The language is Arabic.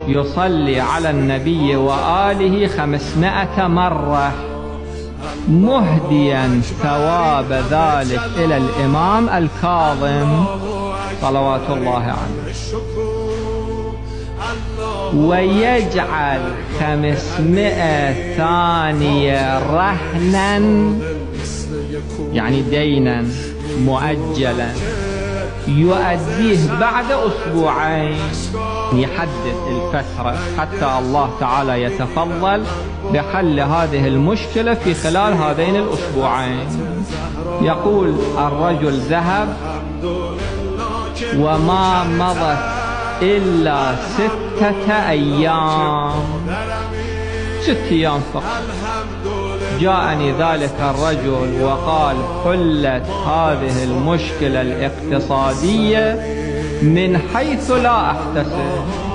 يصلي على النبي وآله 500 مرة مهديا ثواب ذلك إلى الإمام الكاظم صلوات الله عليه، ويجعل 500 ثانية رهنا، يعني دينا مؤجلا يؤديه بعد أسبوعين. يحدد الفترة حتى الله تعالى يتفضل بحل هذه المشكلة في خلال هذين الأسبوعين. يقول الرجل ذهب وما مضت إلا 6 أيام، 6 أيام فقط. جاءني ذلك الرجل وقال حلت هذه المشكلة الاقتصادية من حيث لا أحتسب.